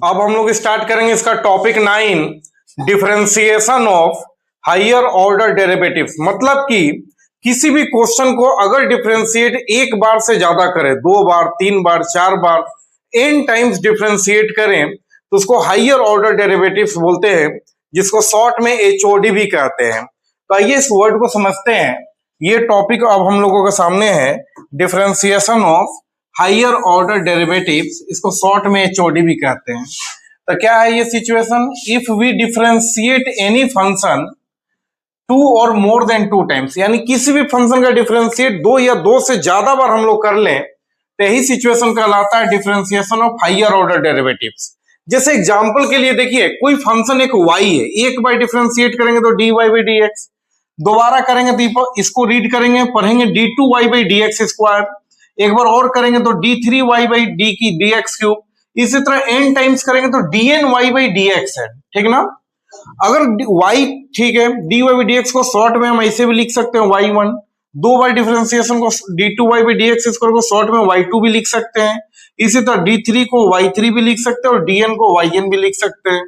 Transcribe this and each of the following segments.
अब हम लोग स्टार्ट करेंगे इसका topic 9, differentiation of higher order derivatives. मतलब कि किसी भी क्वेश्चन को अगर डिफरेंशिएट एक बार से ज्यादा करें, 2 बार, 3 बार, 4 बार, n टाइम्स डिफरेंशिएट करें तो उसको हायर ऑर्डर डेरिवेटिव्स बोलते हैं, जिसको शॉर्ट में HOD भी कहते हैं। तो आइए इस वर्ड को समझते हैं। ये टॉपिक अब हम लोगों के सामने है, differentiation of higher order derivatives, इसको शॉर्ट में HOD भी कहते हैं। तो क्या है ये situation? If we differentiate any function 2 और मोर देन 2 टाइम्स, यानी किसी भी फंक्शन का डिफरेंशिएट 2 या 2 से ज्यादा बार हम लोग कर लें तो यही सिचुएशन कहलाता है differentiation of higher order derivatives. जैसे एग्जांपल के लिए देखिए, कोई फंक्शन एक y है, एक बार डिफरेंशिएट करेंगे तो dy by dx, दोबारा करेंगे तो इसको रीड करेंगे, पढ़ेंगे d2y by dx स्क्वायर, एक बार और करेंगे तो d3y by d की dx क्यूब, इसी तरह n टाइम्स करेंगे तो dny by dx है, ठीक ना। अगर y ठीक है, dy by dx को शॉर्ट में हम ऐसे भी लिख सकते हैं y1, 2 बार डिफरेंशिएशन को d2y by dx स्क्वायर को शॉर्ट में y2 भी लिख सकते हैं, इसी तरह d3 को y3 भी लिख सकते हैं और dn को yn भी लिख सकते हैं।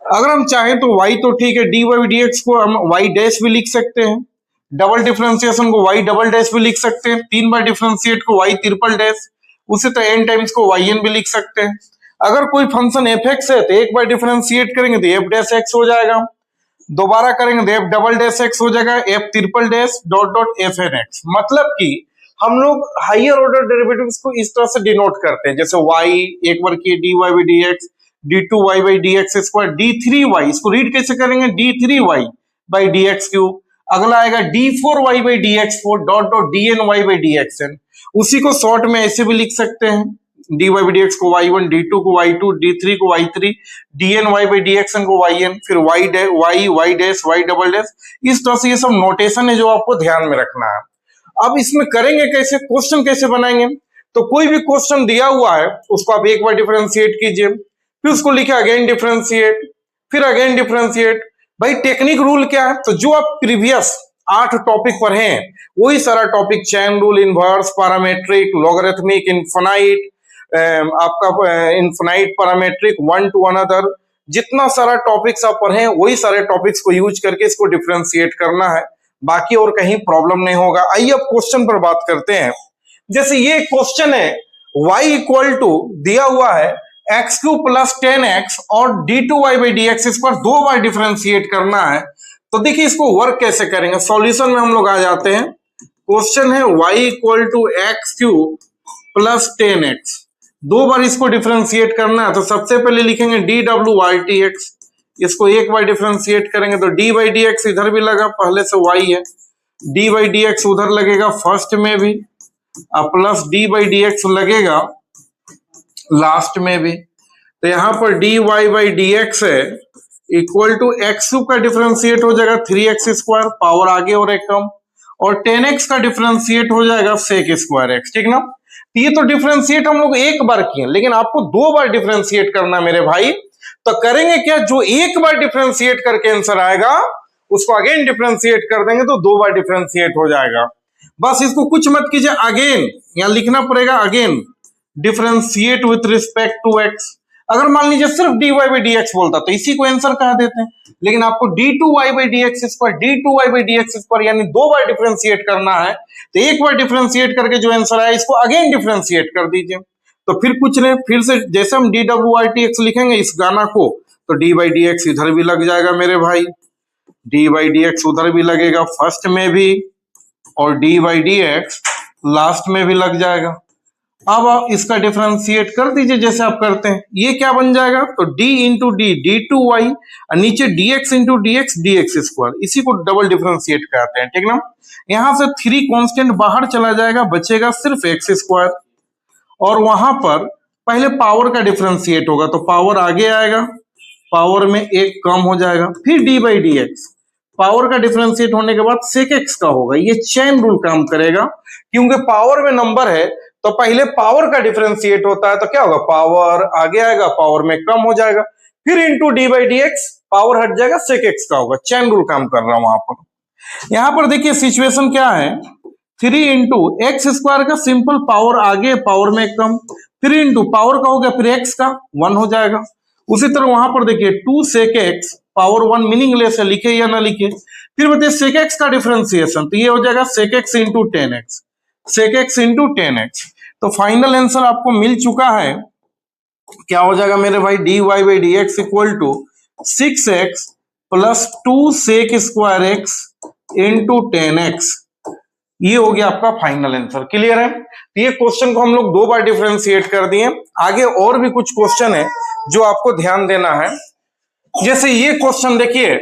अगर हम चाहें तो y तो ठीक है, dy by dx को हम y डैश भी लिख सकते हैं, डबल डिफरेंशिएशन को y डबल डैश भी लिख सकते हैं, 3 बार डिफरेंशिएट को y ट्रिपल डैश, उसी तरह n टाइम्स को yn भी लिख सकते हैं। अगर कोई फंक्शन fx है तो एक बार डिफरेंशिएट करेंगे तो f डैश x हो जाएगा, दोबारा करेंगे तो f डबल डैश x हो जाएगा, f triple dash dot dot fn x। मतलब कि हम लोग हायर ऑर्डर डेरिवेटिव्स को इस तरह से डिनोट करते हैं, जैसे y एक बार किए dy by dx, d2y by dx square, d3y, इसको रीड कैसे करेंगे, d3y by dx क्यूब, अगला आएगा d4y by dx4 dot dot dny by dxn, उसी को शॉर्ट में ऐसे भी लिख सकते हैं, dy by dx को y1, d2 को y2, d3 को y3, dny by dxn को yn, फिर y dash y double dash. इस तरह से ये सब नोटेशन है जो आपको ध्यान में रखना है। अब इसमें करेंगे कैसे, क्वेश्चन कैसे बनाएंगे? तो कोई भी क्वेश्चन दिया हुआ है उसको आप एक बार डिफरेंशिएट कीजिए, फिर उसको लिखे अगेन डिफरेंशिएट, फिर अगेन डिफरेंशिएट। भाई टेक्निक रूल क्या है? तो जो आप प्रीवियस 8 टॉपिक पढ़े हैं वही सारा topic, chain rule, inverse, parametric, logarithmic, infinite, आपका infinite parametric, one to another, जितना सारा टॉपिक्स आप पढ़े वही सारे टॉपिक्स को यूज करके इसको डिफरेंशिएट करना है, बाकी और कहीं प्रॉब्लम नहीं होगा। आइए अब क्वेश्चन पर बात करते हैं। जैसे ये क्वेश्चन है, y इक्वल टू दिया हुआ है एक्स क्यू प्लस 10x और d2y by dx square 2 bar differentiate करना है। तो देखिए इसको वर्क कैसे करेंगे, सॉल्यूशन में हम लोग आ जाते हैं। क्वेश्चन है y equal to X cube plus 10x, 2 बार इसको डिफरेंशिएट करना है। तो सबसे पहले लिखेंगे dwrtx, इसको एक बार डिफरेंशिएट करेंगे तो d by dx इधर भी लगा, पहले से y है, d by dx उधर लगेगा फर्स्ट में भी, प्लस d by dx लगेगा लास्ट में भी। तो यहां पर dy by dx है इक्वल टू एक्स क्यूब का डिफरेंशिएट हो जाएगा 3x स्क्वायर, पावर आगे और एक कम, और 10x का डिफरेंशिएट हो जाएगा sec स्क्वायर x, ठीक ना। ये तो डिफरेंशिएट हम लोग एक बार किए, लेकिन आपको 2 बार डिफरेंशिएट करना है मेरे भाई। तो करेंगे क्या, जो एक बार डिफरेंशिएट करके आंसर आएगा उसको अगेन डिफरेंशिएट कर देंगे तो 2 बार डिफरेंशिएट हो जाएगा। बस इसको कुछ मत कीजिए, अगेन यहां लिखना पड़ेगा, again differentiate with respect to x। अगर मान लीजिए सिर्फ dy by dx बोलता तो इसी को आंसर कह देते हैं, लेकिन आपको d2y by dx square, d2y by dx square यानी 2 बार डिफरेंशिएट करना है। तो एक बार डिफरेंशिएट करके जो आंसर आया इसको अगेन डिफरेंशिएट कर दीजिए। तो फिर कुछ नहीं, फिर से जैसे हम dwrtx लिखेंगे इस गाना को, तो d by dx इधर भी लग जाएगा मेरे भाई, d by dx उधर भी लगेगा फर्स्ट में भी, और d by dx लास्ट में भी लग जाएगा। अब आप इसका डिफरेंशिएट कर दीजिए जैसे आप करते हैं, ये क्या बन जाएगा, तो d इंटू डी d2y, और नीचे dx into dx dx square, इसी को डबल डिफरेंशिएट कहते हैं, ठीक ना। यहां से 3 कांस्टेंट बाहर चला जाएगा, बचेगा सिर्फ x स्क्वायर, और वहां पर पहले पावर का डिफरेंशिएट होगा तो पावर आगे आएगा, पावर में 1 कम हो जाएगा, फिर d by dx, पावर का डिफरेंशिएट होने के बाद sec x का होगा। ये चेन रूल काम करेगा, क्योंकि पावर में नंबर है तो पहले पावर का डिफरेंशिएट होता है, तो क्या होगा, पावर आगे आएगा, पावर में कम हो जाएगा, फिर into d by dx, power हट जाएगा, sec x का होगा। चेन रूल काम कर रहा हूं वहां पर। यहां पर देखिए सिचुएशन क्या है, 3 इंटू एक्स स्क्वायर का सिंपल पावर आगे, पावर में कम, 3 इंटू पावर का हो गया फिर x का 1 हो जाएगा, उसी तरह वहां पर देखिए 2 sec x पावर 1 मीनिंगलेस है, लिखे या ना लिखे। फिर बताइए sec x का डिफरेंशिएशन, तो ये हो जाएगा sec x into 10x, sec x into 10x। तो फाइनल आंसर आपको मिल चुका है, क्या हो जाएगा मेरे भाई, dy by D x equal to 6x plus 2 sec square x into 10x। ये हो गया आपका फाइनल आंसर। क्लियर है? तो ये क्वेश्चन को हम लोग 2 बार डिफरेंशिएट कर दिए। आगे और भी कुछ क्वेश्चन है जो आपको ध्यान देना है। जैसे ये क्वेश्चन देखिए,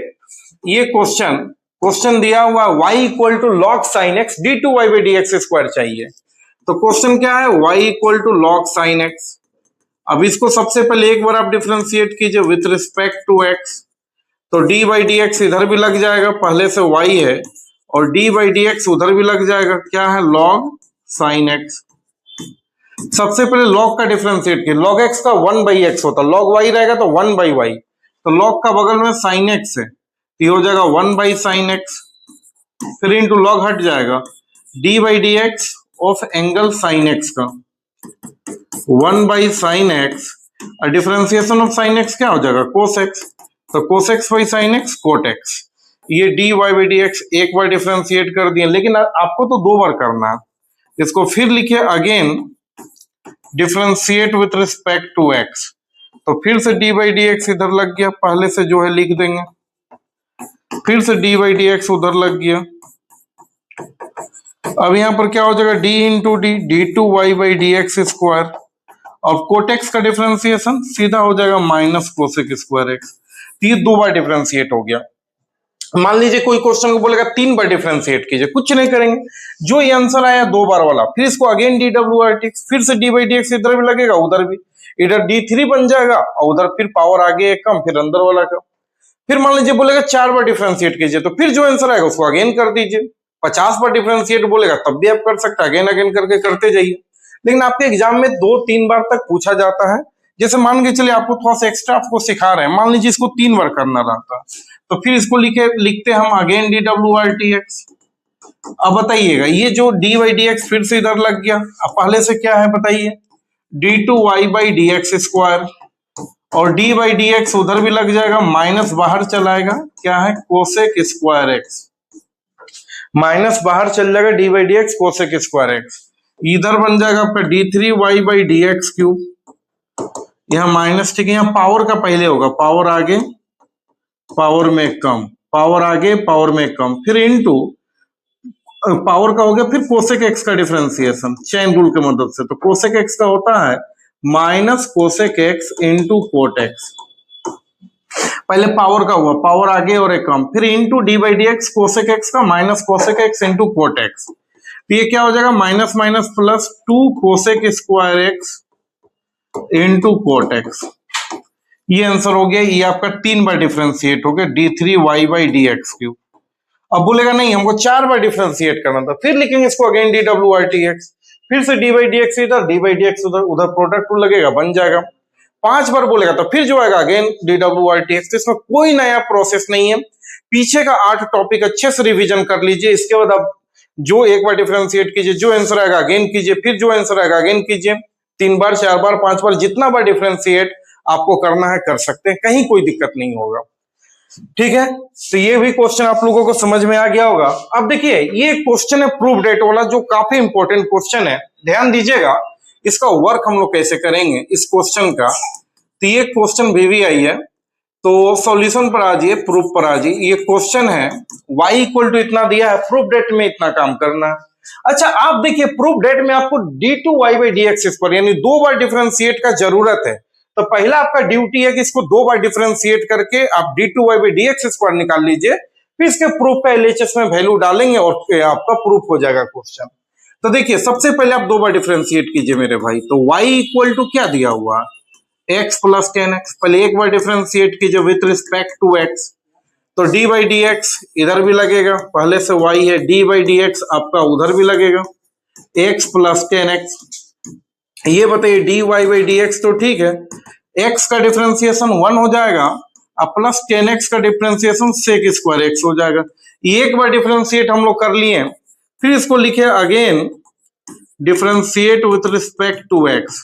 ये क्वेश्चन दिया हुआ y equal to log sine X D two Y by D x square चाहिए। तो क्वेश्चन क्या है, y equal to log sine X. अब इसको सबसे पहले एक बार आप डिफरेंशिएट कीजिए विथ रिस्पेक्ट टू x। तो डी बाई डी एक्स इधर भी लग जाएगा, पहले से y है, और डी बाई डी एक्स उधर भी लग जाएगा, क्या है, लॉग साइन एक्स। सबसे पहले लॉग का डिफरेंशिएट किया, लॉग एक्स का 1 बाई एक्स होता, लॉग वाई रहेगा तो 1 बाई वाई, तो लॉग का बगल में साइन एक्स है, ये हो जाएगा 1 बाई साइन एक्स, फिर इंटू लॉग हट जाएगा D by D x of angle sine x का 1 बाई साइन एक्स, और डिफरेंशिएशन ऑफ साइन एक्स क्या हो जाएगा, कोस एक्स, तो cos x by sine x cot x. ये d Y by D x एक बार डिफरेंशिएट कर दिए, लेकिन आपको तो 2 बार करना है। इसको फिर लिखिए again differentiate with respect to X. तो फिर से डी बाई डी एक्स इधर लग गया, पहले से जो है लिख देंगे, फिर से डी बाई डी एक्स उधर लग गया। अब यहां पर क्या हो जाएगा, D into D, D two Y by D x square, और कोटेक्स का डिफरेंशिएशन सीधा हो जाएगा माइनस कोसेक स्क्वायर एक्स। ये 2 बार डिफरेंशिएट हो गया। मान लीजिए कोई क्वेश्चन को बोलेगा 3 बार डिफरेंशिएट कीजिए, कुछ नहीं करेंगे, जो ये आंसर आया 2 बार वाला, फिर इसको again D W R T, फिर से डी बाई डी एक्स इधर भी लगेगा, उधर भी, इधर D3 बन जाएगा, और उधर फिर पावर आगे एक कम, फिर अंदर वाला कम। फिर मान लीजिए बोलेगा 4 बार डिफरेंशिएट कीजिए, तो फिर जो आंसर आएगा उसको अगेन कर दीजिए। 50 बार डिफरेंशिएट बोलेगा तब भी आप कर सकते हैं, अगेन अगेन करके करते जाइए। लेकिन आपके एग्जाम में 2-3 बार तक पूछा जाता है। जैसे मान के चलिए आपको थोड़ा सा एक्स्ट्रा आपको सिखा रहे हैं, मान लीजिए इसको 3 बार करना रहता, तो फिर इसको लिखते हम again D W R T x. अब बताइएगा, ये जो डी वाई डी एक्स फिर से इधर लग गया, अब पहले से क्या है बताइए, D two Y by D x square, और डी बाई डी एक्स उधर भी लग जाएगा, माइनस बाहर चलाएगा, क्या है, कोसेक स्क्वायर एक्स, माइनस बाहर चल जाएगा, D by D x cosec square X, इधर बन जाएगा आपका D three Y by D X cube, यहाँ माइनस, ठीक है, यहाँ पावर का पहले होगा, पावर आगे पावर में कम, पावर आगे पावर में कम, फिर इनटू पावर का हो गया, फिर कोसेक एक्स का डिफरेंशिएशन चेन रूल की मदद से, तो कोसेक एक्स का होता है minus cosec x into cot x. पहले पावर का हुआ, पावर आगे और एक कम, फिर into d by D x cosec x का minus cosec x into cot x, तो ये क्या हो जाएगा, minus minus plus 2 cosec square x into cot x. ये आंसर हो गया, ये आपका 3 बार डिफरेंशिएट हो गया, D three Y by D X cube. अब बोलेगा नहीं हमको 4 बार डिफरेंशिएट करना था, फिर लिखेंगे इसको again D W R T x, फिर से डी बाई डी एक्स इधर, डी बाई डी एक्स उधर, उधर प्रोडक्ट रूल लगेगा, बन जाएगा। 5 बार बोलेगा तो फिर जो आएगा again D W R T x. तो इसमें कोई नया प्रोसेस नहीं है, पीछे का 8 टॉपिक अच्छे से रिविजन कर लीजिए, इसके बाद आप जो एक बार डिफरेंशिएट कीजिए, जो आंसर आएगा अगेन कीजिए, फिर जो आंसर आएगा अगेन कीजिए, 3 बार 4 बार 5 बार जितना बार डिफरेंशिएट आपको करना है कर सकते हैं, कहीं कोई दिक्कत नहीं होगा। ठीक है, तो ये भी क्वेश्चन आप लोगों को समझ में आ गया होगा। अब देखिए ये क्वेश्चन है प्रूफ डेट वाला, जो काफी इंपॉर्टेंट क्वेश्चन है, ध्यान दीजिएगा। इसका वर्क हम लोग कैसे करेंगे इस क्वेश्चन का, तो ये क्वेश्चन VVI है, तो सॉल्यूशन पर आ जाइए, प्रूफ पर आ जाइए। ये क्वेश्चन है y इक्वल टू इतना दिया है, प्रूफ डेट में इतना काम करना है। अच्छा आप देखिए प्रूफ डेट में आपको D two Y by D X पर यानी 2 बार डिफरेंशिएट का जरूरत है, तो पहला आपका ड्यूटी है कि इसको 2 बार डिफरेंशिएट करके आप D two Y by D x square निकाल लीजिए, फिर इसके प्रूफ का एलएचएस में वैल्यू डालेंगे और आपका प्रूफ हो जाएगा क्वेश्चन। तो देखिए सबसे पहले आप 2 बार डिफरेंशिएट कीजिए मेरे भाई, तो y इक्वल टू क्या दिया हुआ, x प्लस 10x, पहले एक बार डिफरेंशिएट कीजिए विथ रिस्पेक्ट टू x, तो डी बाई डी एक्स इधर भी लगेगा, पहले से y है, डी बाई डी एक्स आपका उधर भी लगेगा, x प्लस 10x। ये बताइए D Y by D X तो ठीक है, x का डिफरेंशिएशन 1 हो जाएगा, अब प्लस 10x का डिफरेंशिएशन सेक स्क्वायर x हो जाएगा। एक बार डिफरेंशिएट हम लोग कर लिए, फिर इसको लिखे again differentiate with respect to x,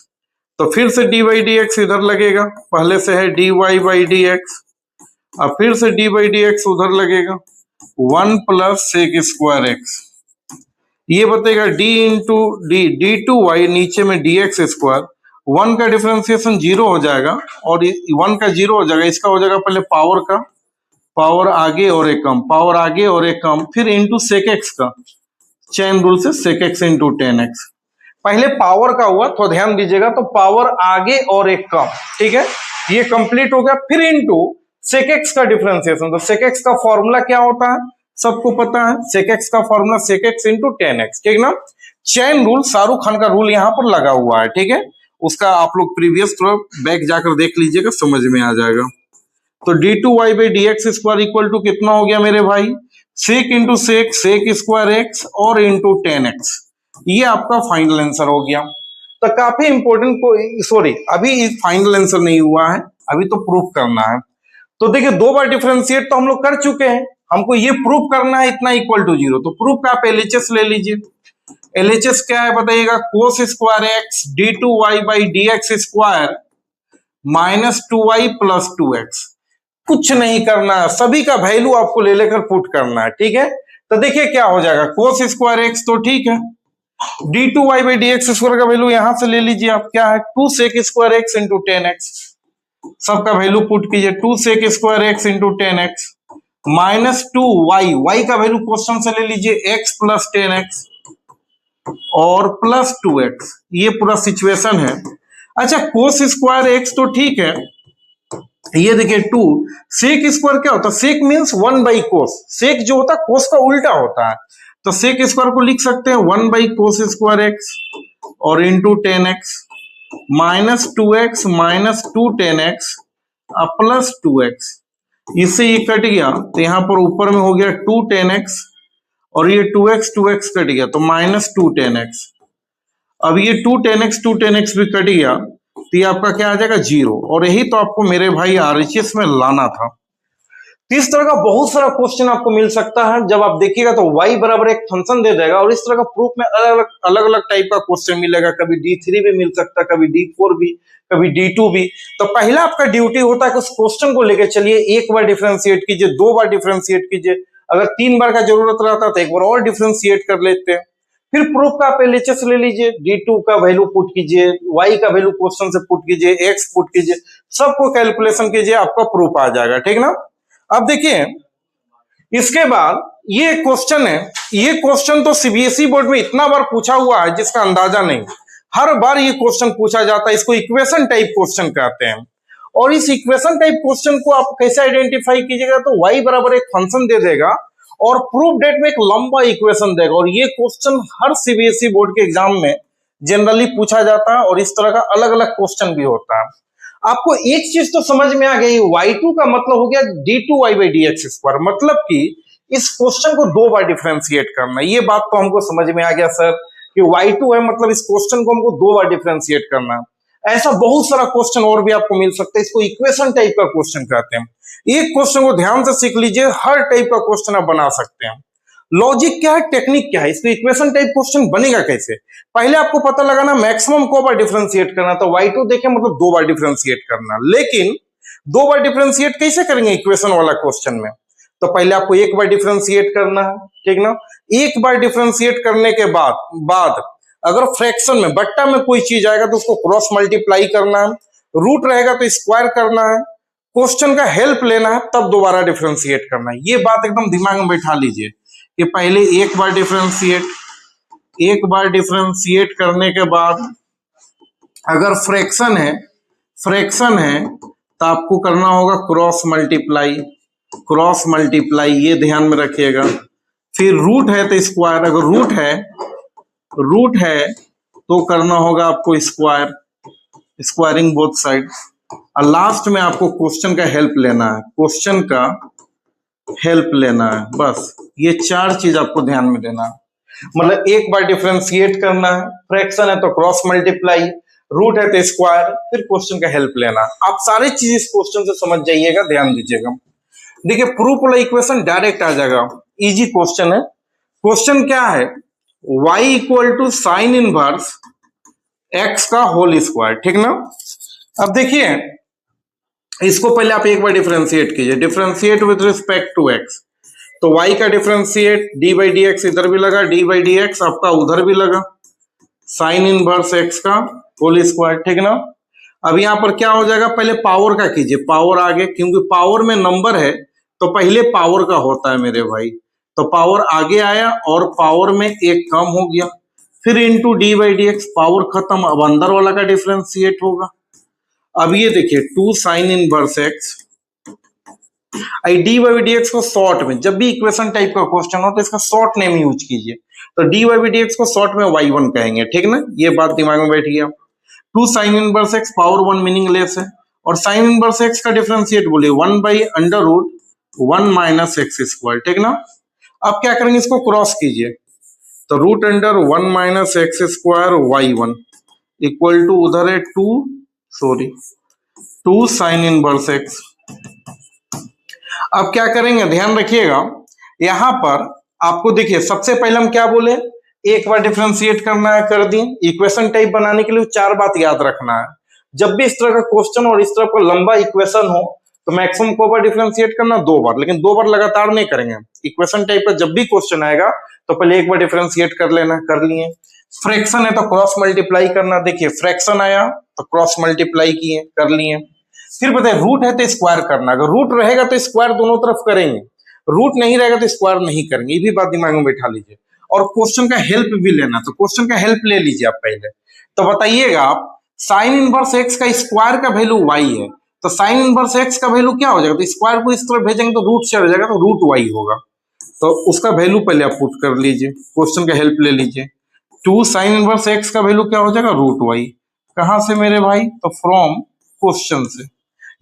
तो फिर से डी बाई डी एक्स इधर लगेगा, पहले से है D Y by D X, अब फिर से डी बाई डी एक्स उधर लगेगा, 1 प्लस सेक स्क्वायर एक्स, ये बताएगा D into D D two Y, नीचे में डी एक्स स्क्वायर, 1 का डिफरेंशिएशन 0 हो जाएगा और 1 का 0 हो जाएगा, इसका हो जाएगा पहले पावर का, पावर आगे और एक कम, पावर आगे और एक कम, फिर इंटू सेक एक्स का, चेन रूल से sec X into tan X, पहले पावर का हुआ तो ध्यान दीजिएगा, तो पावर आगे और एक कम, ठीक है, ये कंप्लीट हो गया, फिर इंटू सेक एक्स का डिफरेंशिएशन, तो सेक एक्स का फॉर्मूला क्या होता है सबको पता है, सेक एक्स का formula sec X into tan X, ठीक ना, चेन रूल, शाहरुख खान का रूल यहाँ पर लगा हुआ है, ठीक है, उसका आप लोग प्रीवियस थोड़ा बैक जाकर देख लीजिएगा, समझ में आ जाएगा। तो d two Y by D x square equal to कितना हो गया मेरे भाई, sec into sec, sec square x और इंटू टेन एक्स, ये आपका फाइनल आंसर हो गया। तो काफी इंपॉर्टेंट को, सॉरी अभी फाइनल आंसर नहीं हुआ है, अभी तो प्रूफ करना है। तो देखिए 2 बार डिफरेंशिएट तो हम लोग कर चुके हैं, हमको ये प्रूफ करना है इतना इक्वल टू 0, तो प्रूफ का आप एलएचएस ले लीजिए। एलएचएस क्या है बताइएगा, cos square X D two Y by D x square minus 2y plus 2x, कुछ नहीं करना है, सभी का वैल्यू आपको ले लेकर पुट करना है, ठीक है। तो देखिए क्या हो जाएगा, कोस स्क्वायर एक्स तो ठीक है, D two Y by D x square का वैल्यू यहां से ले लीजिए आप, क्या है 2 sec square x into tan X, सबका वैल्यू पुट कीजिए, 2 sec square x into tan X minus 2y, y का वैल्यू क्वेश्चन से ले लीजिए x प्लस टेन एक्स और प्लस 2x, ये पूरा सिचुएशन है। अच्छा कोस स्क्वायर एक्स तो ठीक है, ये देखिए 2 सेक स्क्वायर क्या होता है, सेक मीन्स 1 बाई कोस, सेक जो होता है कोस का उल्टा होता है, तो सेक स्क्वायर को लिख सकते हैं 1 बाई कोस स्क्वायर एक्स और into tan X minus 2x minus 2 ten x plus 2x, इससे ये कट गया तो यहां पर ऊपर में हो गया 2 टेन एक्स और ये 2x कट गया तो माइनस 2 टेन एक्स, अब ये 2 टेन एक्स भी कट गया तो ये आपका क्या आ जाएगा 0, और यही तो आपको मेरे भाई आरएचएस में लाना था। तो इस तरह का बहुत सारा क्वेश्चन आपको मिल सकता है, जब आप देखिएगा तो y बराबर एक फंक्शन दे देगा और इस तरह का प्रूफ में अलग अलग टाइप का क्वेश्चन मिलेगा, कभी D3 भी मिल सकता है, कभी D4 भी, कभी D2 भी। तो पहला आपका ड्यूटी होता है कि उस क्वेश्चन को लेकर चलिए, एक बार डिफरेंशिएट कीजिए, 2 बार डिफरेंशिएट कीजिए, अगर 3 बार का जरूरत रहता तो एक बार और डिफरेंशिएट कर लेते हैं, फिर प्रूफ का आप एलएचएस ले लीजिए, D2 का वैल्यू पुट कीजिए, y का वैल्यू क्वेश्चन से पुट कीजिए, x पुट कीजिए, सबको कैलकुलेशन कीजिए, आपका प्रूफ आ जाएगा, ठीक ना। अब देखिए इसके बाद ये क्वेश्चन है, ये क्वेश्चन तो सीबीएसई बोर्ड में इतना बार पूछा हुआ है जिसका अंदाजा नहीं, हर बार ये क्वेश्चन पूछा जाता है, इसको इक्वेशन टाइप क्वेश्चन कहते हैं। और इस इक्वेशन टाइप क्वेश्चन को आप कैसे आइडेंटिफाई कीजिएगा, तो y बराबर एक फंक्शन दे देगा और प्रूफ डेट में एक लंबा इक्वेशन देगा, और ये क्वेश्चन हर सीबीएसई बोर्ड के एग्जाम में जनरली पूछा जाता है और इस तरह का अलग अलग क्वेश्चन भी होता है। आपको एक चीज तो समझ में आ गई, y2 का मतलब हो गया d2y by D x square, मतलब कि इस क्वेश्चन को 2 बार डिफरेंशिएट करना, ये बात तो हमको समझ में आ गया सर कि y2 है मतलब इस क्वेश्चन को हमको 2 बार डिफरेंशिएट करना है। ऐसा बहुत सारा क्वेश्चन और भी आपको मिल सकता है, इसको इक्वेशन टाइप का क्वेश्चन कहते हैं। एक क्वेश्चन को ध्यान से सीख लीजिए, हर टाइप का क्वेश्चन आप बना सकते हैं। लॉजिक क्या है, टेक्निक क्या है, इसको इक्वेशन टाइप क्वेश्चन बनेगा कैसे, पहले आपको पता लगाना मैक्सिमम को बार डिफरेंशिएट करना, तो y2 देखें मतलब 2 बार डिफरेंशिएट करना, लेकिन 2 बार डिफरेंशिएट कैसे करेंगे इक्वेशन वाला क्वेश्चन में, तो पहले आपको 1 बार डिफरेंशिएट करना है, ठीक ना। 1 बार डिफरेंशिएट करने के बाद अगर फ्रैक्शन में बट्टा में कोई चीज आएगा तो उसको क्रॉस मल्टीप्लाई करना है, रूट रहेगा तो स्क्वायर करना है, क्वेश्चन का हेल्प लेना है, तब दोबारा डिफरेंशिएट करना है। ये बात एकदम दिमाग में बैठा लीजिए कि पहले 1 बार डिफरेंशिएट करने के बाद अगर फ्रैक्शन है तो आपको करना होगा क्रॉस मल्टीप्लाई, ये ध्यान में रखिएगा। फिर रूट है तो स्क्वायर, अगर रूट है तो करना होगा आपको स्क्वायरिंग बोथ साइड, और लास्ट में आपको क्वेश्चन का हेल्प लेना है, बस ये 4 चीज आपको ध्यान में देना है। मतलब 1 बार डिफरेंशिएट करना है, फ्रैक्शन है तो क्रॉस मल्टीप्लाई, रूट है तो स्क्वायर, फिर क्वेश्चन का हेल्प लेना। आप सारी चीज इस क्वेश्चन से समझ जाइएगा, ध्यान दीजिएगा। देखिए प्रूफ वाला इक्वेशन डायरेक्ट आ जाएगा, इजी क्वेश्चन है। क्वेश्चन क्या है, y equal to sine inverse x का होल स्क्वायर, ठीक ना। अब देखिए इसको पहले आप एक बार डिफरेंशिएट कीजिए, differentiate with respect to X. तो y का differentiate D by D X इधर भी लगा, डी बाई डी एक्स आपका उधर भी लगा, साइन इनवर्स एक्स का होल स्क्वायर, ठीक ना। अब यहां पर क्या हो जाएगा, पहले पावर का कीजिए, पावर आगे, क्योंकि पावर में नंबर है तो पहले पावर का होता है मेरे भाई। तो पावर आगे आया और पावर में एक कम हो गया, फिर into d by D x, power खत्म, अब अंदर वाला का डिफरेंशिएट होगा। अब ये देखिए 2 sine inverse x, I D by D x को शॉर्ट में, जब भी इक्वेशन टाइप का क्वेश्चन हो तो इसका शॉर्ट नेम यूज कीजिए, तो डी बाई डी एक्स को शॉर्ट में y1 कहेंगे, ठीक ना। ये बात दिमाग में बैठ गया। 2 sine inverse X, power 1 meaningless है, और साइन इनवर्स एक्स का डिफरेंशिएट बोलिए 1 by under root 1 minus x square, ठीक ना। अब क्या करेंगे, इसको क्रॉस कीजिए, तो root under 1 minus x square y1 equal to उधर है 2 साइन इनवर्स एक्स। अब क्या करेंगे, ध्यान रखिएगा, यहां पर आपको देखिए सबसे पहले हम क्या बोले, एक बार डिफरेंशिएट करना है, कर दिए। इक्वेशन टाइप बनाने के लिए 4 बात याद रखना है। जब भी इस तरह का क्वेश्चन और इस तरह का लंबा इक्वेशन हो तो मैक्सिमम को बार डिफरेंशिएट करना, 2 बार, लेकिन 2 बार लगातार नहीं करेंगे। इक्वेशन टाइप का जब भी क्वेश्चन आएगा तो पहले एक बार डिफरेंशिएट कर लेना, कर लिए। फ्रैक्शन है तो क्रॉस मल्टीप्लाई करना, देखिए फ्रैक्शन आया तो क्रॉस मल्टीप्लाई किए, कर लिए। फिर बताइए रूट है तो स्क्वायर करना, अगर रूट रहेगा तो स्क्वायर दोनों तरफ करेंगे, रूट नहीं रहेगा तो स्क्वायर नहीं करेंगे, ये भी बात दिमाग में बैठा लीजिए। और क्वेश्चन का हेल्प भी लेना, तो क्वेश्चन का हेल्प ले लीजिए आप पहले। तो बताइएगा आप, साइन इनवर्स एक्स का स्क्वायर का वैल्यू y है, तो साइन इनवर्स एक्स का वैल्यू क्या हो जाएगा, तो स्क्वायर को इस तरफ भेजेंगे तो रूट से हो जाएगा, तो रूट y होगा। तो उसका वैल्यू पहले आप पुट कर लीजिए, क्वेश्चन का हेल्प ले लीजिए। 2 साइन इनवर्स एक्स का वैल्यू क्या हो जाएगा, रूट y। कहां से मेरे भाई, तो फ्रॉम क्वेश्चन से,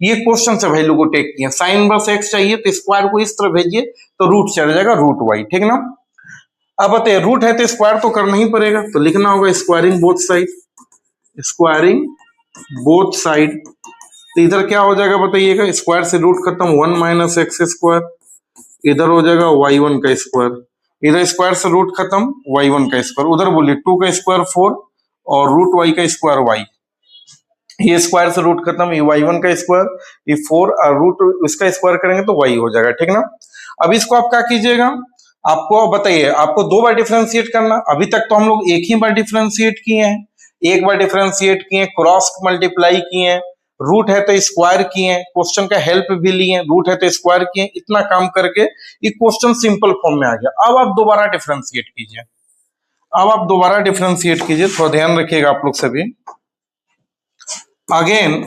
ये क्वेश्चन से वैल्यू को टेक किया। साइन इनवर्स एक्स चाहिए तो स्क्वायर को इस तरफ भेजिए तो रूट चढ़ जाएगा, रूट y, ठीक ना। अब बताइए रूट है तो स्क्वायर तो करना ही पड़ेगा, तो लिखना होगा squaring both side, squaring both side. तो इधर क्या हो जाएगा बताइएगा, स्क्वायर से रूट खत्म, 1 माइनस एक्स स्क्वायर, इधर हो जाएगा y1 का स्क्वायर, इधर स्क्वायर से रूट खत्म, y1 का स्क्वायर, उधर बोलिए 2 का स्क्वायर 4 और रूट y का स्क्वायर y, ये स्क्वायर से रूट खत्म, ये y1 का स्क्वायर, ये 4 और रूट इसका स्क्वायर करेंगे तो y हो जाएगा, ठीक ना। अब इसको आप क्या कीजिएगा, आपको बताइए, आपको 2 बार डिफरेंशिएट करना। अभी तक तो हम लोग एक ही बार डिफरेंशिएट किए हैं, एक बार डिफरेंशिएट किए, क्रॉस मल्टीप्लाई किए, रूट है तो स्क्वायर किए, क्वेश्चन का हेल्प भी लिए, रूट है तो स्क्वायर किए, इतना काम करके ये क्वेश्चन सिंपल फॉर्म में आ गया। अब आप दोबारा डिफरेंशिएट कीजिए, अब आप दोबारा डिफरेंशिएट कीजिए, थोड़ा ध्यान रखिएगा आप लोग सभी। Again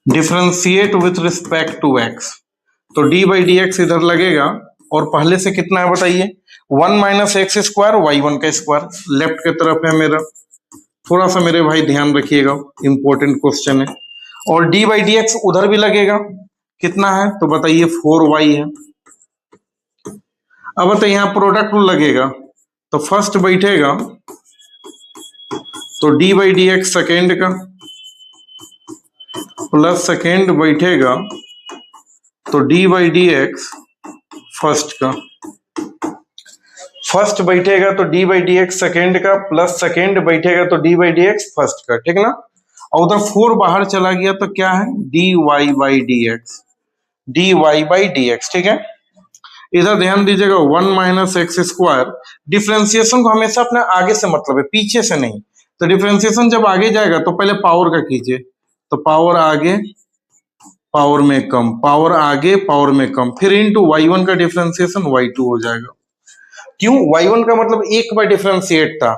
differentiate with respect to X, तो डी बाई डी एक्स इधर लगेगा, और पहले से कितना है बताइए, 1 माइनस एक्स स्क्वायर y1 का स्क्वायर, लेफ्ट की तरफ है मेरा, थोड़ा सा मेरे भाई ध्यान रखिएगा, इंपॉर्टेंट क्वेश्चन है। और डी बाई डी एक्स उधर भी लगेगा, कितना है तो बताइए 4y है। अब बताइए यहाँ प्रोडक्ट लगेगा, तो फर्स्ट बैठेगा तो D by D x second का प्लस सेकेंड बैठेगा तो D by D x first का, फर्स्ट बैठेगा तो D by D x second का प्लस सेकेंड बैठेगा तो D by D x first का, ठीक ना। और उधर 4 बाहर चला गया तो क्या है, D Y by D X, D Y by D X, ठीक है। इधर ध्यान दीजिएगा 1 माइनस एक्स स्क्वायर, डिफ्रेंसिएशन को हमेशा अपने आगे से मतलब है, पीछे से नहीं। तो डिफ्रेंसिएशन जब आगे जाएगा तो पहले पावर का कीजिए, तो पावर आगे पावर में कम, पावर आगे पावर में कम, फिर इंटू y1 का डिफ्रेंसिएशन y2 हो जाएगा। क्यों, y1 का मतलब एक बार डिफ्रेंशिएट था,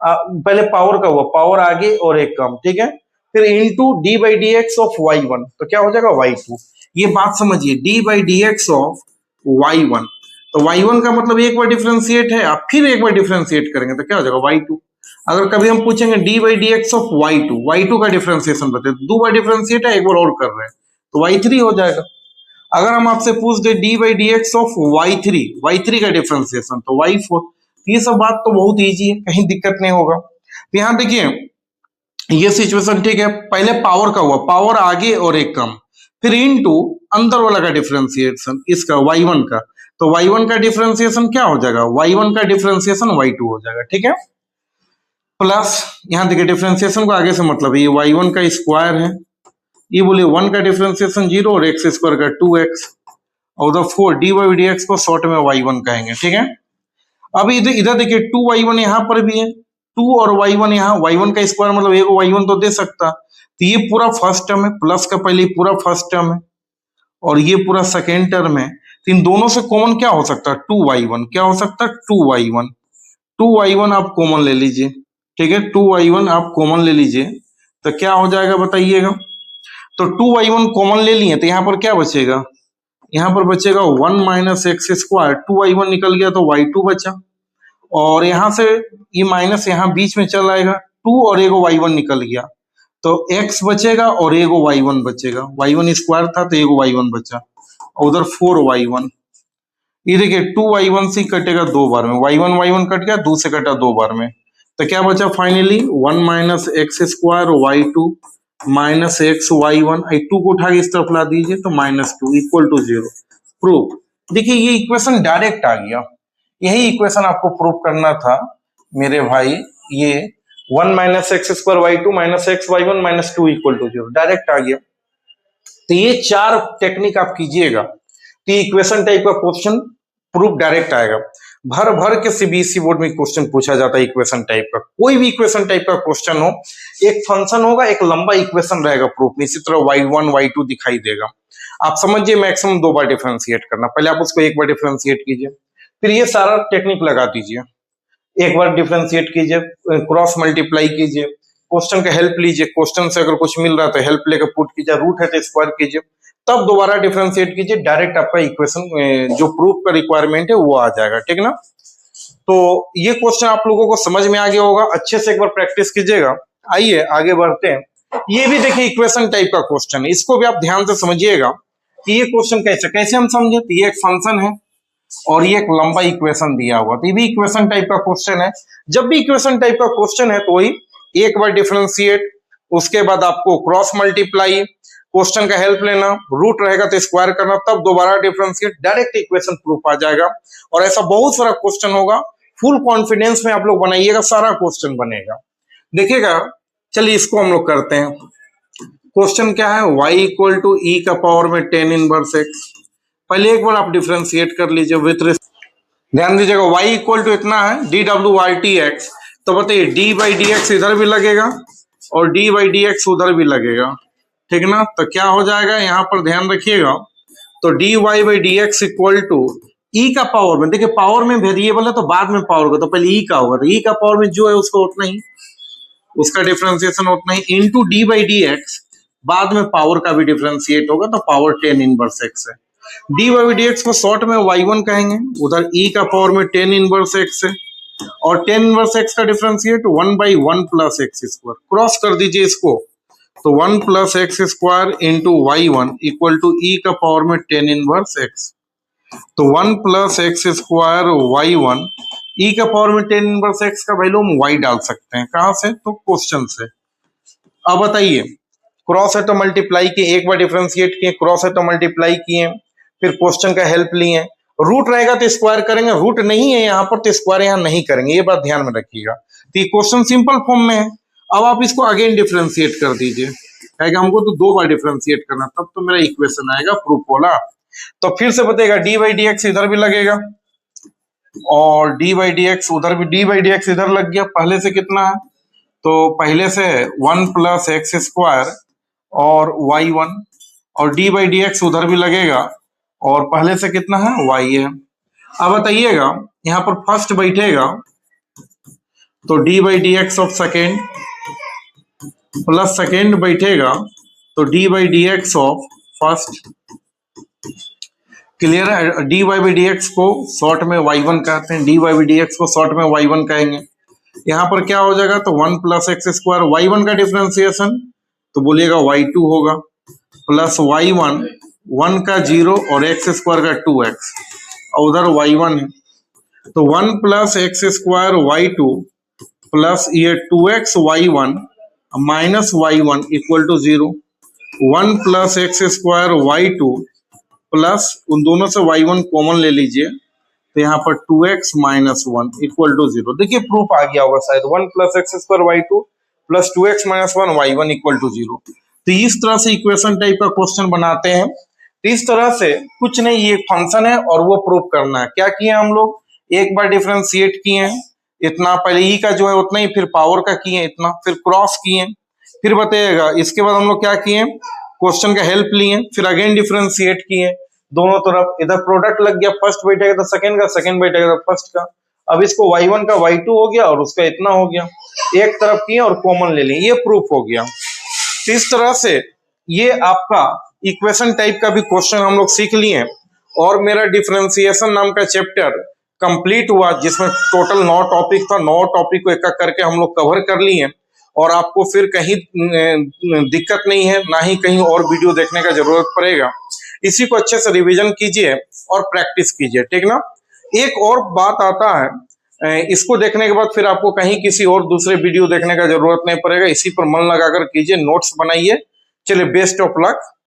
पहले पावर का हुआ, पावर आगे और एक कम, ठीक है। फिर into d by D x of y1, तो क्या हो जाएगा y2। ये बात समझिए, D by D x of y1, तो y1 का मतलब एक बार डिफ्रेंशिएट है, आप फिर एक बार डिफ्रेंशिएट करेंगे तो क्या हो जाएगा y2। अगर कभी हम पूछेंगे D by D x of y2 का डिफ्रेंसिएशन बताइए, 2 बार डिफ्रेंशिएट है, एक बार और कर रहे हैं तो y3 हो जाएगा। अगर हम आपसे पूछ दे d by D x of y3 का डिफ्रेंसिएशन तो y4, ये सब बात तो बहुत इजी है, कहीं दिक्कत नहीं होगा। तो यहाँ देखिए ये सिचुएशन ठीक है, पहले पावर का हुआ, पावर आगे और एक कम, फिर इनटू अंदर वाला का डिफ्रेंसिएशन इसका y1 का, तो y1 का डिफ्रेंसिएशन क्या हो जाएगा, y1 का डिफ्रेंसिएशन y2 हो जाएगा, ठीक है। प्लस यहाँ देखिए डिफरेंशिएशन को आगे से मतलब है, ये y1 का स्क्वायर है, ये बोलिए 1 का डिफरेंशिएशन 0 और x स्क्वायर का 2x और उधर 4 dy बाई डी एक्स को शॉर्ट में y1 कहेंगे, ठीक है। अब इधर इधर देखिए 2y1 यहाँ पर भी है, 2 और y1 यहाँ, y1 का स्क्वायर मतलब एक y1 तो दे सकता, तो ये पूरा फर्स्ट टर्म है, प्लस का पहले पूरा फर्स्ट टर्म है और ये पूरा सेकेंड टर्म है, तो इन दोनों से कॉमन क्या हो सकता है, 2y1, क्या हो सकता है 2y1, 2y1 आप कॉमन ले लीजिए, ठीक है, 2y1 आप कॉमन ले लीजिए, तो क्या हो जाएगा बताइएगा। तो 2y1 कॉमन ले लिए तो यहाँ पर क्या बचेगा, यहाँ पर बचेगा 1 माइनस एक्स स्क्वायर, 2y1 निकल गया तो y2 बचा, और यहाँ से ये माइनस यहाँ बीच में चल आएगा, 2 और एगो y1 निकल गया तो x बचेगा और एगो y1 बचेगा, y1 स्क्वायर था तो एगो y1 बचा और उधर 4y1, ये देखिए 2y1 से कटेगा 2 बार में, y1 कट गया, 2 से कटा 2 बार में, तो क्या बचा finally 1 minus x square y2 minus x y1, 2 को उठा के इस तरफ ला दीजिए तो -2 इक्वल टू 0। प्रूफ, देखिए ये इक्वेशन डायरेक्ट आ गया, यही इक्वेशन आपको प्रूफ करना था मेरे भाई, ये 1 minus x square y2 minus x y1 minus 2 equal to 0 direct आ गया। तो ये 4 टेक्निक आप कीजिएगा तो इक्वेशन टाइप का क्वेश्चन प्रूफ डायरेक्ट आएगा। भर भर के सीबीएसई बोर्ड में क्वेश्चन पूछा जाता है इक्वेशन टाइप का, कोई भी इक्वेशन टाइप का क्वेश्चन हो, एक फंक्शन होगा, एक लंबा इक्वेशन रहेगा प्रूफ में, इसी तरह y1 y2 दिखाई देगा, आप समझिए मैक्सिमम 2 बार डिफरेंशिएट करना, पहले आप उसको 1 बार डिफरेंशिएट कीजिए, फिर ये सारा टेक्निक लगा दीजिए, 1 बार डिफरेंशिएट कीजिए, क्रॉस मल्टीप्लाई कीजिए, क्वेश्चन का हेल्प लीजिए, क्वेश्चन से अगर कुछ मिल रहा है तो हेल्प लेकर पुट कीजिए, रूट है तो स्क्वायर कीजिए, तब दोबारा डिफरेंशिएट कीजिए, डायरेक्ट आपका इक्वेशन जो प्रूफ का रिक्वायरमेंट है वो आ जाएगा, ठीक ना। तो ये क्वेश्चन आप लोगों को समझ में आ गया होगा, अच्छे से एक बार प्रैक्टिस कीजिएगा। आइए आगे बढ़ते हैं, ये भी देखिए इक्वेशन टाइप का क्वेश्चन है, इसको भी आप ध्यान से समझिएगा कि ये क्वेश्चन कैसे कैसे हम समझे, तो ये एक फंक्शन है और ये एक लंबा इक्वेशन दिया हुआ, तो ये भी इक्वेशन टाइप का क्वेश्चन है। जब भी इक्वेशन टाइप का क्वेश्चन है तो वही 1 बार डिफरेंशिएट, उसके बाद आपको क्रॉस मल्टीप्लाई, क्वेश्चन का हेल्प लेना, रूट रहेगा तो स्क्वायर करना, तब दोबारा डिफरेंशिएट, डायरेक्ट इक्वेशन प्रूफ आ जाएगा। और ऐसा बहुत सारा क्वेश्चन होगा, फुल कॉन्फिडेंस में आप लोग बनाइएगा, सारा क्वेश्चन बनेगा, देखिएगा। चलिए इसको हम लोग करते हैं। क्वेश्चन क्या है, y इक्वल टू ई का पावर में 10 इनवर्स x, पहले एक बार आप डिफरेंशिएट कर लीजिए विथ, ध्यान दीजिएगा y इक्वल टू इतना है dwRTx, तो बताइए d बाई डी एक्स इधर भी लगेगा और d बाई डी एक्स उधर भी लगेगा, ठीक ना। तो क्या हो जाएगा यहाँ पर ध्यान रखिएगा, तो dy by D x equal to e का पावर में, देखिए पावर में वेरिएबल है तो बाद में पावर होगा, तो पहले ई का होगा, तो ई का पावर में जो है उसको उतना ही, उसका डिफरेंशिएशन उतना ही, into d by D x, बाद में पावर का भी डिफरेंशिएट होगा तो पावर 10 इनवर्स एक्स है। डी बाई डी एक्स को शॉर्ट में y1 कहेंगे, उधर ई का पावर में 10 इनवर्स एक्स है, और 10 इनवर्स एक्स का differentiate 1 by 1 plus x square, cross कर दीजिए इसको, तो 1 plus x square into y1 equal to e का पावर में 10 इनवर्स एक्स, तो 1 प्लस एक्स स्क्वायर y1 ई का पावर में 10 इनवर्स एक्स का वैल्यू हम y डाल सकते हैं, कहां से, तो क्वेश्चन से। अब बताइए, क्रॉस है तो मल्टीप्लाई किए, 1 बार डिफरेंशिएट किए, क्रॉस है तो मल्टीप्लाई किए, फिर क्वेश्चन का हेल्प लिए, रूट रहेगा तो स्क्वायर करेंगे, रूट नहीं है यहाँ पर तो स्क्वायर यहाँ नहीं करेंगे, ये बात ध्यान में रखिएगा। तो ये क्वेश्चन सिंपल फॉर्म में है, अब आप इसको अगेन डिफरेंशिएट कर दीजिए, कहेगा हमको तो 2 बार डिफरेंशिएट करना, तब तो मेरा इक्वेशन आएगा प्रूफ वाला। तो फिर से बताएगा डी बाई डी एक्स इधर भी लगेगा और डी बाई डी एक्स उधर भी, डी बाई डी एक्स इधर लग गया, पहले से कितना है, तो पहले से 1 प्लस एक्स स्क्वायर और y1, और डी बाई डी एक्स उधर भी लगेगा और पहले से कितना है y है। अब बताइएगा यहाँ पर फर्स्ट बैठेगा तो D by D x of second, plus second बैठेगा तो D by D x of first, clear है। D Y by D x को शॉर्ट में y1 कहते हैं, d Y by D x को शॉर्ट में y1 कहेंगे। यहाँ पर क्या हो जाएगा, तो 1 प्लस एक्स स्क्वायर, y1 का डिफरेंशिएशन तो बोलिएगा y2 होगा, प्लस y1 1 का 0 और एक्स स्क्वायर का 2x, और उधर y1 है, तो 1 plus x square y2 plus ये 2x y1 minus y1 equal to 0, 1 plus x square y2 plus उन दोनों से y1 कॉमन ले लीजिए तो यहाँ पर 2x माइनस 1 इक्वल टू 0। देखिए प्रूफ आ गया होगा शायद, 1 plus x square Y two plus 2x minus 1 y1 equal to 0। तो इस तरह से इक्वेशन टाइप का क्वेश्चन बनाते हैं। तो इस तरह से कुछ नहीं, ये फंक्शन है और वो प्रूफ करना है। क्या किए हम लोग, एक बार डिफरेंशिएट किए हैं इतना, पहले ई का जो है उतना ही, फिर पावर का किए इतना, फिर क्रॉस किए, फिर बताइएगा। इसके बाद हम लोग क्या किए, क्वेश्चन का हेल्प लिए, फिर अगेन डिफरेंशिएट किए दोनों तरफ। इधर प्रोडक्ट लग गया, फर्स्ट बैठेगा तो सेकंड का, सेकंड बैठेगा तो फर्स्ट का। अब इसको y1 का y2 हो गया और उसका इतना हो गया, एक तरफ किए और कॉमन ले लें, ये प्रूफ हो गया। तो इस तरह से ये आपका इक्वेशन टाइप का भी क्वेश्चन हम लोग सीख लिए। और मेरा डिफरेंशिएशन नाम का चैप्टर कंप्लीट हुआ, जिसमें टोटल 9 टॉपिक था। 9 टॉपिक को एक एक करके हम लोग कवर कर लिए, और आपको फिर कहीं दिक्कत नहीं है, ना ही कहीं और वीडियो देखने का जरूरत पड़ेगा। इसी को अच्छे से रिवीजन कीजिए और प्रैक्टिस कीजिए, ठीक ना। एक और बात आता है, इसको देखने के बाद फिर आपको कहीं किसी और दूसरे वीडियो देखने का जरूरत नहीं पड़ेगा। इसी पर मन लगाकर कीजिए, नोट्स बनाइए। चलिए, बेस्ट ऑफ लक।